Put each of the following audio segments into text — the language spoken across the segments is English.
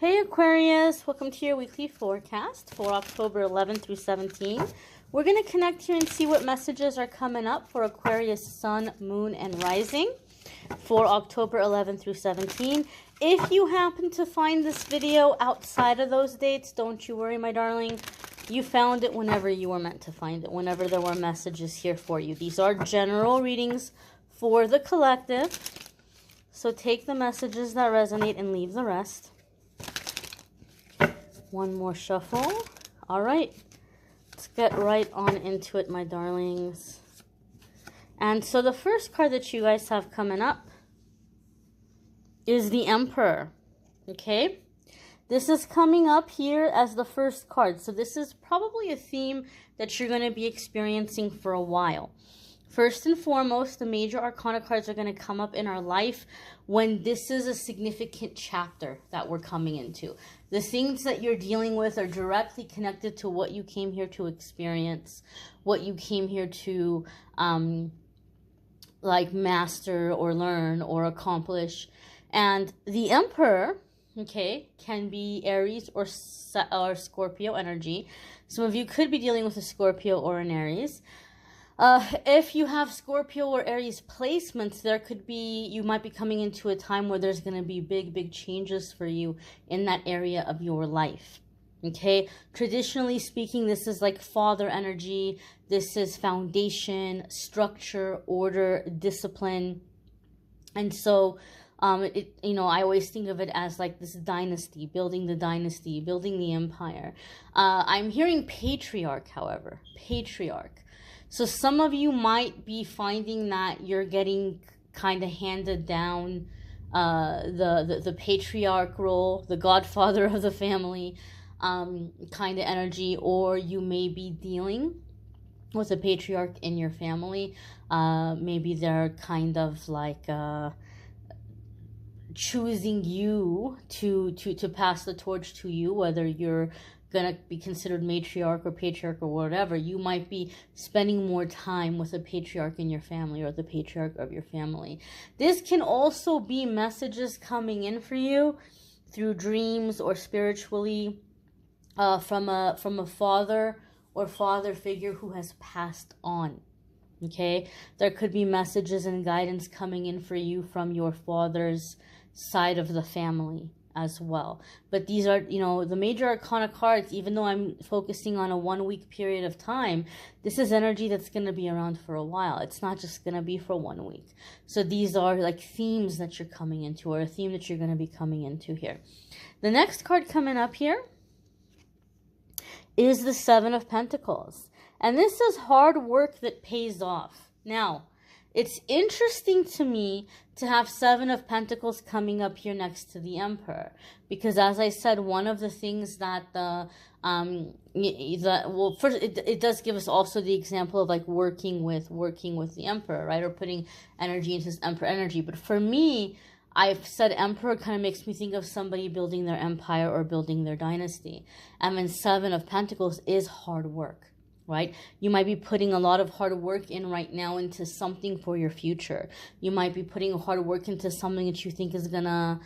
Hey Aquarius, welcome to your weekly forecast for October 11 through 17. We're going to connect here and see what messages are coming up for Aquarius Sun, Moon, and Rising for October 11 through 17. If you happen to find this video outside of those dates, don't you worry, my darling. You found it whenever you were meant to find it, whenever there were messages here for you. These are general readings for the collective. So take the messages that resonate and leave the rest. One more shuffle. All right. Let's get right on into it, my darlings. And so the first card that you guys have coming up is the Emperor. Okay? This is coming up here as the first card. So this is probably a theme that you're going to be experiencing for a while. First and foremost, the major arcana cards are going to come up in our life when this is a significant chapter that we're coming into. The things that you're dealing with are directly connected to what you came here to experience, what you came here to like master or learn or accomplish. And the Emperor, okay, can be Aries or Scorpio energy. Some of you could be dealing with a Scorpio or an Aries. If you have Scorpio or Aries placements, there could be, you might be coming into a time where there's going to be big changes for you in that area of your life. Okay, traditionally speaking, this is like father energy. This is foundation, structure, order, discipline. And so, I always think of it as like this dynasty, building the empire. I'm hearing patriarch, however, patriarch. So some of you might be finding that you're getting kind of handed down the patriarch role, the godfather of the family kind of energy, or you may be dealing with a patriarch in your family. Maybe they're kind of like choosing you to pass the torch to you, whether you're going to be considered matriarch or patriarch or whatever. You might be spending more time with a patriarch in your family or the patriarch of your family. This can also be messages coming in for you through dreams or spiritually from a father or father figure who has passed on. Okay, there could be messages and guidance coming in for you from your father's side of the family as well. But these are, the major arcana cards, even though I'm focusing on a 1 week period of time, this is energy that's going to be around for a while. It's not just going to be for 1 week. So these are like themes that you're coming into, or a theme that you're going to be coming into here. The next card coming up here is the Seven of Pentacles. And this is hard work that pays off. Now, it's interesting to me to have Seven of Pentacles coming up here next to the Emperor. Because as I said, one of the things that first, it does give us also the example of like working with the Emperor, right? Or putting energy into his Emperor energy. But for me, I've said Emperor kind of makes me think of somebody building their empire or building their dynasty. And then Seven of Pentacles is hard work. Right? You might be putting a lot of hard work in right now into something for your future. You might be putting hard work into something that you think is gonna,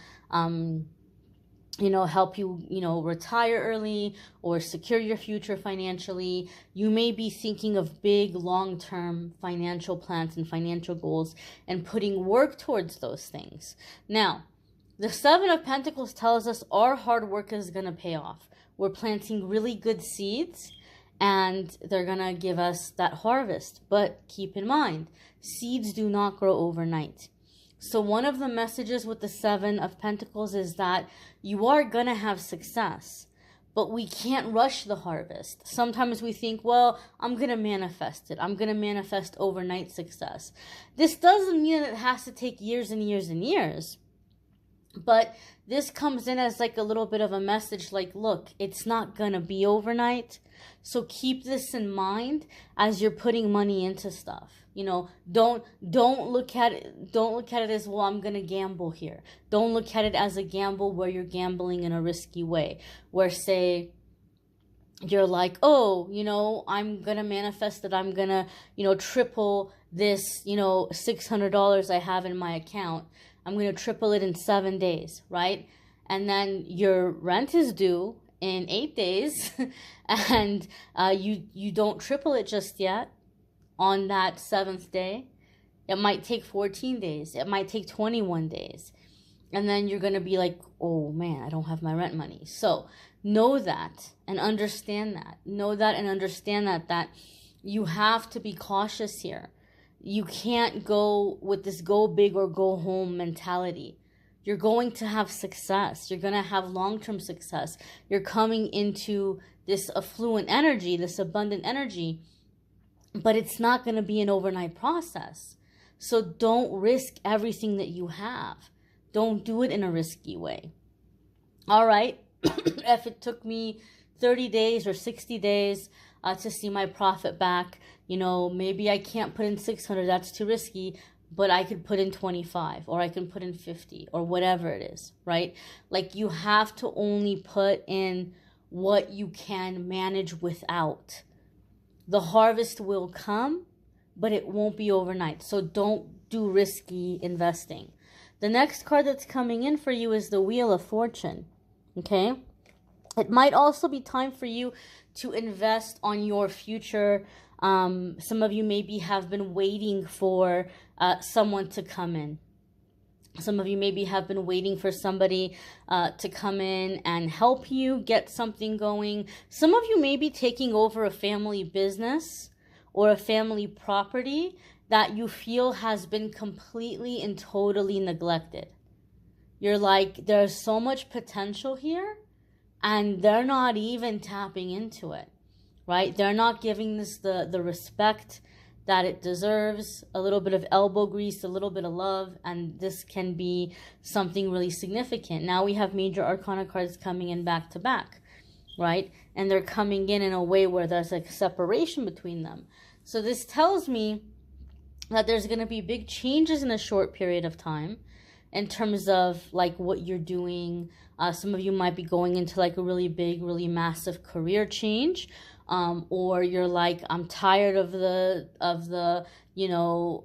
help you, retire early or secure your future financially. You may be thinking of big, long-term financial plans and financial goals and putting work towards those things. Now, the Seven of Pentacles tells us our hard work is gonna pay off. We're planting really good seeds, and they're going to give us that harvest. But keep in mind, seeds do not grow overnight. So one of the messages with the Seven of Pentacles is that you are going to have success, but we can't rush the harvest. Sometimes we think, well, I'm going to manifest it. I'm going to manifest overnight success. This doesn't mean that it has to take years and years and years. But this comes in as like a little bit of a message like, look, it's not going to be overnight. So keep this in mind as you're putting money into stuff. Don't look at it as, well, I'm going to gamble here. Don't look at it as a gamble where you're gambling in a risky way. Where, say, you're like, oh, I'm going to manifest that I'm going to, triple this, $600 I have in my account. I'm going to triple it in 7 days, right? and then your rent is due in 8 days, and you don't triple it just yet on that 7th day. It might take 14 days. It might take 21 days. And then you're going to be like, oh man, I don't have my rent money. So know that and understand that. Know that and understand that you have to be cautious here. You can't go with this go big or go home mentality. You're going to have success. You're going to have long-term success. You're coming into this affluent energy, this abundant energy, but it's not going to be an overnight process. So don't risk everything that you have. Don't do it in a risky way. All right. If it took me 30 days or 60 days to see my profit back, maybe I can't put in 600. That's too risky. But I could put in 25, or I can put in 50, or whatever it is, right? Like, you have to only put in what you can manage without. The harvest will come, but it won't be overnight. So don't do risky investing. The next card that's coming in for you is the Wheel of Fortune, okay? It might also be time for you to invest on your future. Some of you maybe have been waiting for someone to come in. Some of you maybe have been waiting for somebody to come in and help you get something going. Some of you may be taking over a family business or a family property that you feel has been completely and totally neglected. You're like, there's so much potential here, and they're not even tapping into it, right? They're not giving this the respect that it deserves. A little bit of elbow grease, a little bit of love, and this can be something really significant. Now we have major arcana cards coming in back to back, right? And they're coming in a way where there's like a separation between them. So this tells me that there's going to be big changes in a short period of time in terms of like what you're doing. Some of you might be going into like a really big, really massive career change. Or you're like, I'm tired of the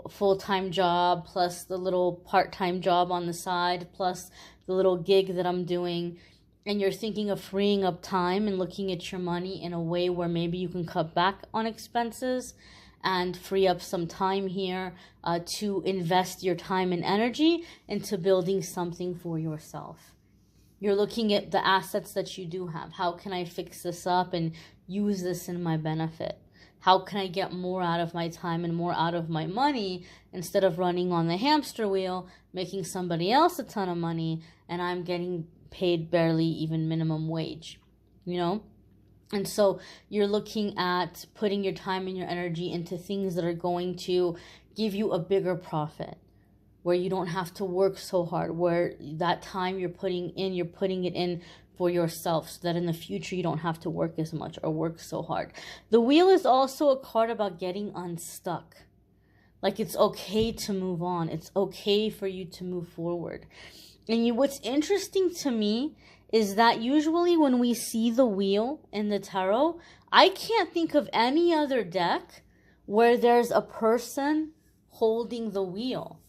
full-time job plus the little part-time job on the side plus the little gig that I'm doing. And you're thinking of freeing up time and looking at your money in a way where maybe you can cut back on expenses and free up some time here to invest your time and energy into building something for yourself. You're looking at the assets that you do have. How can I fix this up and use this in my benefit? How can I get more out of my time and more out of my money instead of running on the hamster wheel, making somebody else a ton of money, and I'm getting paid barely even minimum wage, And so you're looking at putting your time and your energy into things that are going to give you a bigger profit, where you don't have to work so hard, where that time you're putting it in for yourself, so that in the future you don't have to work as much or work so hard. The Wheel is also a card about getting unstuck. Like, it's okay to move on. It's okay for you to move forward. And what's interesting to me is that usually when we see the Wheel in the tarot, I can't think of any other deck where there's a person holding the wheel.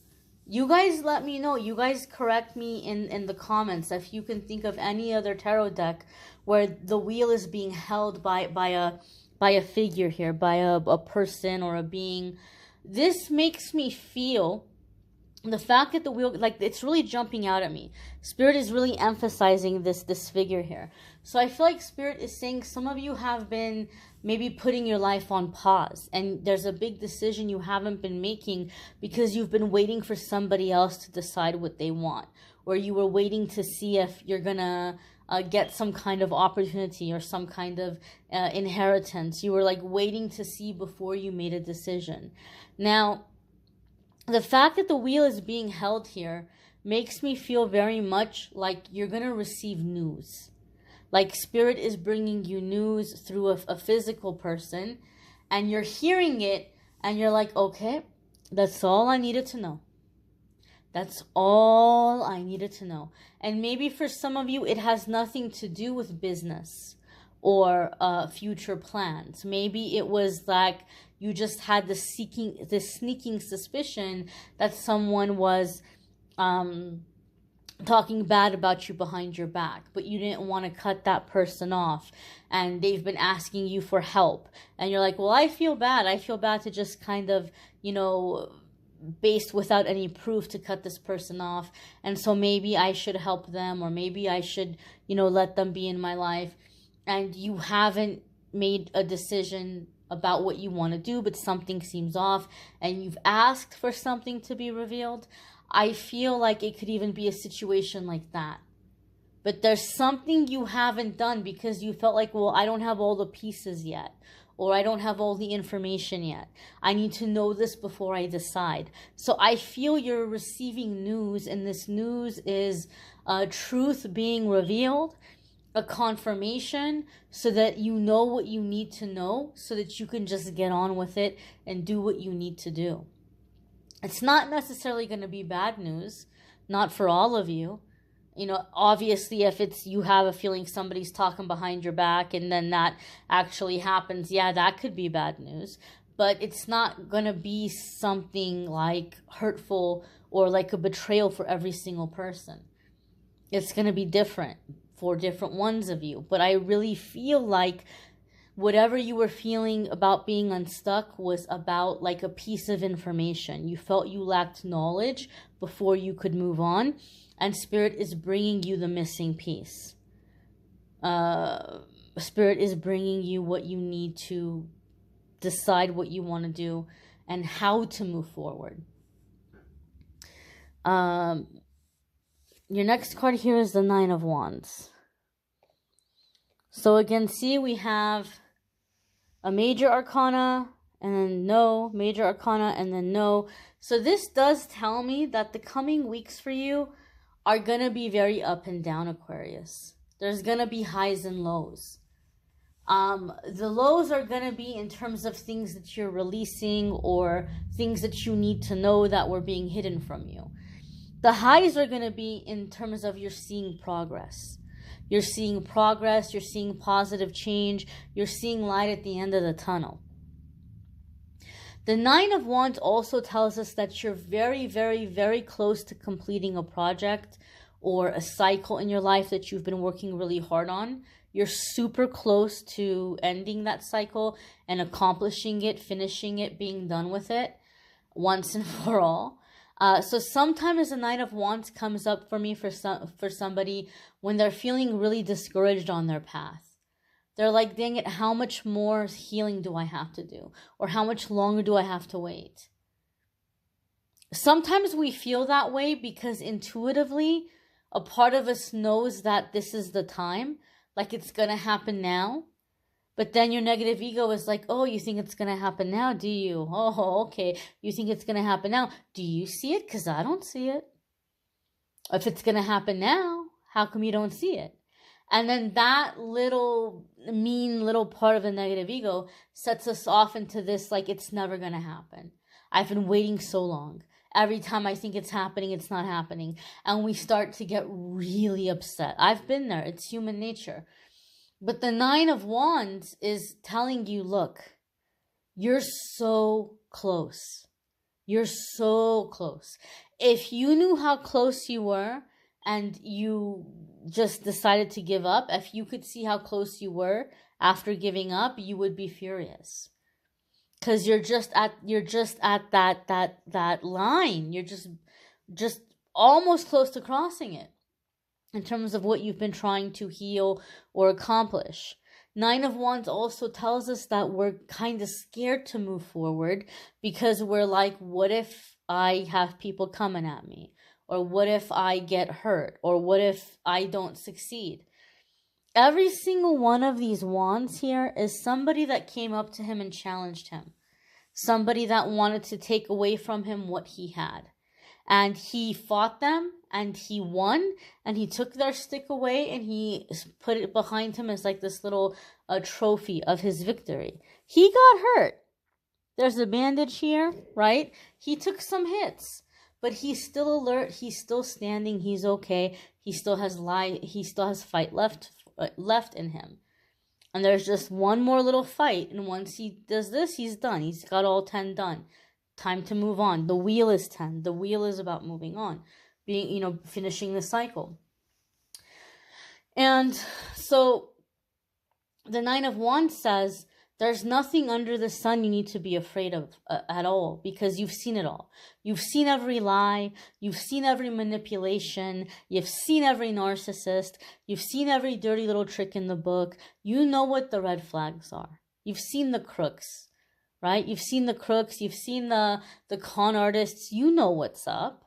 You guys let me know. You guys correct me in the comments if you can think of any other tarot deck where the wheel is being held by a figure here, by a person or a being. This makes me feel the fact that the wheel, like, it's really jumping out at me. Spirit is really emphasizing this figure here. So I feel like Spirit is saying some of you have been maybe putting your life on pause, and there's a big decision you haven't been making because you've been waiting for somebody else to decide what they want, or you were waiting to see if you're gonna get some kind of opportunity or some kind of inheritance. You were like waiting to see before you made a decision. Now, the fact that the wheel is being held here makes me feel very much like you're going to receive news. Like Spirit is bringing you news through a physical person, and you're hearing it and you're like, okay, that's all I needed to know. That's all I needed to know. And maybe for some of you, it has nothing to do with business or future plans. Maybe it was like you just had this sneaking suspicion that someone was talking bad about you behind your back, but you didn't want to cut that person off, and they've been asking you for help, and you're like, well, I feel bad to just kind of, based without any proof, to cut this person off, and so maybe I should help them, or maybe I should, let them be in my life. And you haven't made a decision about what you want to do, but something seems off, and you've asked for something to be revealed. I feel like it could even be a situation like that. But there's something you haven't done because you felt like, well, I don't have all the pieces yet, or I don't have all the information yet. I need to know this before I decide. So I feel you're receiving news, and this news is truth being revealed, a confirmation, so that you know what you need to know, so that you can just get on with it and do what you need to do. It's not necessarily going to be bad news, not for all of you. Obviously, if it's you have a feeling somebody's talking behind your back and then that actually happens, yeah, that could be bad news. But it's not going to be something like hurtful or like a betrayal for every single person. It's going to be different for different ones of you. But I really feel like whatever you were feeling about being unstuck was about like a piece of information. You felt you lacked knowledge before you could move on, and Spirit is bringing you the missing piece. Spirit is bringing you what you need to decide what you want to do and how to move forward. Your next card here is the Nine of Wands. So again, see, we have a major arcana, and then no, major arcana, and then no. So this does tell me that the coming weeks for you are going to be very up and down, Aquarius. There's going to be highs and lows. The lows are going to be in terms of things that you're releasing or things that you need to know that were being hidden from you. The highs are going to be in terms of you're seeing progress. You're seeing progress, you're seeing positive change, you're seeing light at the end of the tunnel. The Nine of Wands also tells us that you're very, very, very close to completing a project or a cycle in your life that you've been working really hard on. You're super close to ending that cycle and accomplishing it, finishing it, being done with it once and for all. So sometimes the Nine of Wands comes up for me for somebody when they're feeling really discouraged on their path. They're like, dang it, how much more healing do I have to do? Or how much longer do I have to wait? Sometimes we feel that way because intuitively, a part of us knows that this is the time, like it's going to happen now. But then your negative ego is like, oh, you think it's going to happen now, do you? Oh, okay. You think it's going to happen now. Do you see it? Because I don't see it. If it's going to happen now, how come you don't see it? And then that little mean little part of the negative ego sets us off into this, like, it's never going to happen. I've been waiting so long. Every time I think it's happening, it's not happening. And we start to get really upset. I've been there. It's human nature. But the Nine of Wands is telling you, look, you're so close. You're so close. If you knew how close you were and you just decided to give up, if you could see how close you were after giving up, you would be furious. Because you're just at that line. You're just almost close to crossing it in terms of what you've been trying to heal or accomplish. Nine of Wands also tells us that we're kind of scared to move forward because we're like, what if I have people coming at me? Or what if I get hurt? Or what if I don't succeed? Every single one of these wands here is somebody that came up to him and challenged him. Somebody that wanted to take away from him what he had. And he fought them and he won, and he took their stick away and he put it behind him as like this little trophy of his victory. He got hurt. There's a bandage here, right? He took some hits, but he's still alert. He's still standing. He's okay. He still has fight left in him. And there's just one more little fight, and once he does this, he's done. He's got all 10 done. Time to move on. The wheel is 10. The wheel is about moving on. being, finishing the cycle. And so the Nine of Wands says, there's nothing under the sun you need to be afraid of at all, because you've seen it all. You've seen every lie. You've seen every manipulation. You've seen every narcissist. You've seen every dirty little trick in the book. You know what the red flags are. You've seen the crooks, right? You've seen the crooks. You've seen the con artists. You know what's up.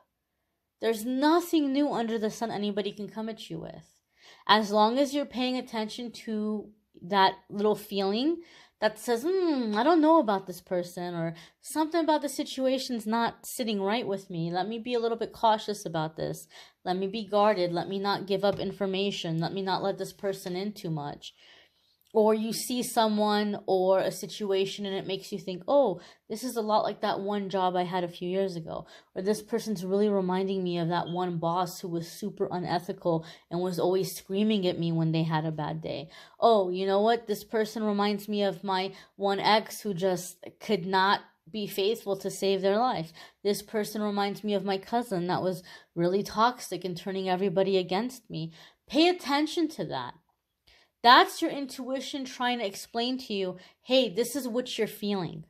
There's nothing new under the sun anybody can come at you with. As long as you're paying attention to that little feeling that says, I don't know about this person, or something about the situation's not sitting right with me. Let me be a little bit cautious about this. Let me be guarded. Let me not give up information. Let me not let this person in too much. Or you see someone or a situation and it makes you think, oh, this is a lot like that one job I had a few years ago. Or this person's really reminding me of that one boss who was super unethical and was always screaming at me when they had a bad day. Oh, you know what? This person reminds me of my one ex who just could not be faithful to save their life. This person reminds me of my cousin that was really toxic and turning everybody against me. Pay attention to that. That's your intuition trying to explain to you, hey, this is what you're feeling.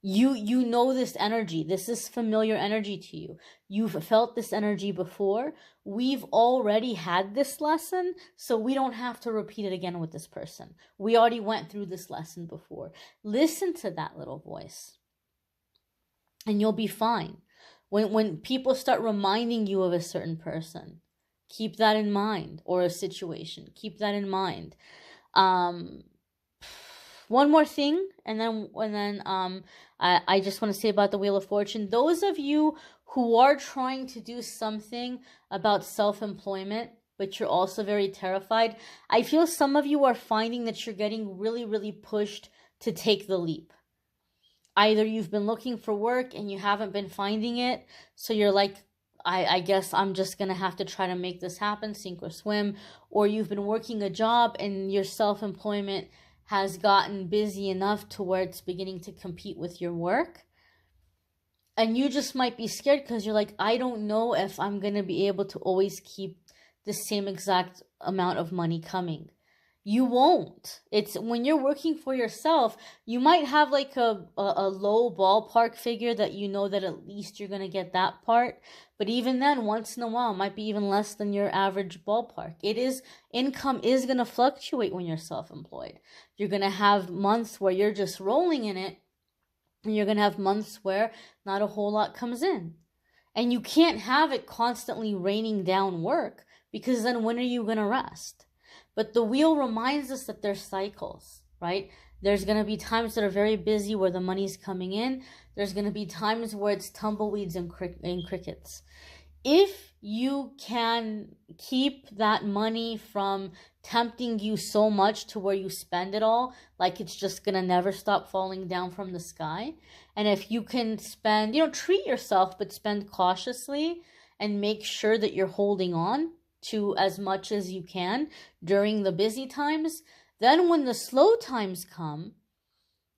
You know this energy. This is familiar energy to you. You've felt this energy before. We've already had this lesson, so we don't have to repeat it again with this person. We already went through this lesson before. Listen to that little voice, and you'll be fine. When people start reminding you of a certain person, keep that in mind, or a situation. Keep that in mind. One more thing, and then I just want to say about the Wheel of Fortune. Those of you who are trying to do something about self-employment, but you're also very terrified, I feel some of you are finding that you're getting really, really pushed to take the leap. Either you've been looking for work and you haven't been finding it, so you're like, I guess I'm just going to have to try to make this happen, sink or swim. Or you've been working a job and your self-employment has gotten busy enough to where it's beginning to compete with your work. And you just might be scared because you're like, I don't know if I'm going to be able to always keep the same exact amount of money coming. You won't. It's when you're working for yourself, you might have like a low ballpark figure that you know that at least you're going to get that part. But even then, once in a while, it might be even less than your average ballpark. Income is going to fluctuate when you're self-employed. You're going to have months where you're just rolling in it, and you're going to have months where not a whole lot comes in. And you can't have it constantly raining down work, because then when are you going to rest? But the wheel reminds us that there's cycles, right? There's going to be times that are very busy where the money's coming in. There's going to be times where it's tumbleweeds and crickets. If you can keep that money from tempting you so much to where you spend it all, like it's just going to never stop falling down from the sky. And if you can spend, treat yourself, but spend cautiously and make sure that you're holding on to as much as you can during the busy times, then when the slow times come,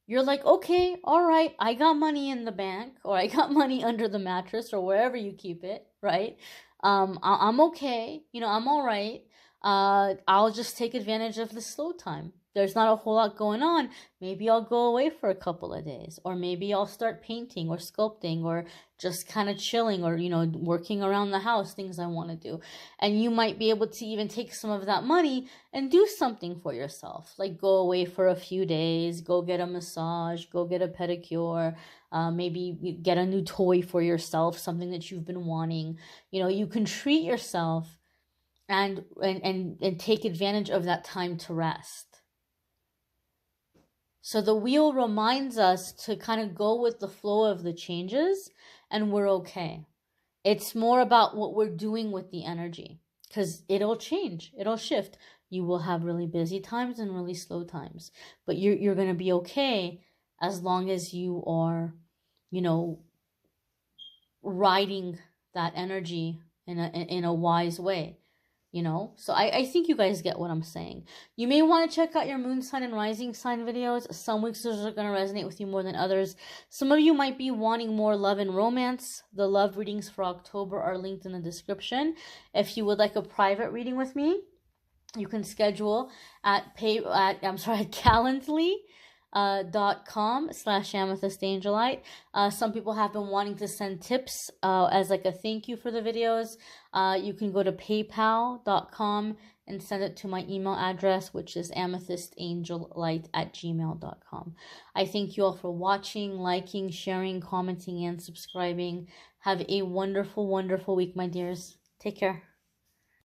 you're like, okay, all right, I got money in the bank, or I got money under the mattress, or wherever you keep it, right? I'm okay, I'm all right. I'll just take advantage of the slow time. There's not a whole lot going on. Maybe I'll go away for a couple of days, or maybe I'll start painting or sculpting, or just kind of chilling, or, working around the house, things I want to do. And you might be able to even take some of that money and do something for yourself, like go away for a few days, go get a massage, go get a pedicure, maybe get a new toy for yourself, something that you've been wanting. You can treat yourself and take advantage of that time to rest. So the wheel reminds us to kind of go with the flow of the changes, and we're okay. It's more about what we're doing with the energy, because it'll change, it'll shift. You will have really busy times and really slow times, but you're going to be okay as long as you are, riding that energy in a wise way. you know? So I think you guys get what I'm saying. You may want to check out your moon sign and rising sign videos. Some weeks those are going to resonate with you more than others. Some of you might be wanting more love and romance. The love readings for October are linked in the description. If you would like a private reading with me, you can schedule at calendly.com/amethystangelite. Some people have been wanting to send tips as like a thank you for the videos. You can go to paypal.com and send it to my email address, which is amethystangellight@gmail.com. I thank you all for watching, liking, sharing, commenting, and subscribing. Have a wonderful, wonderful week, my dears. Take care.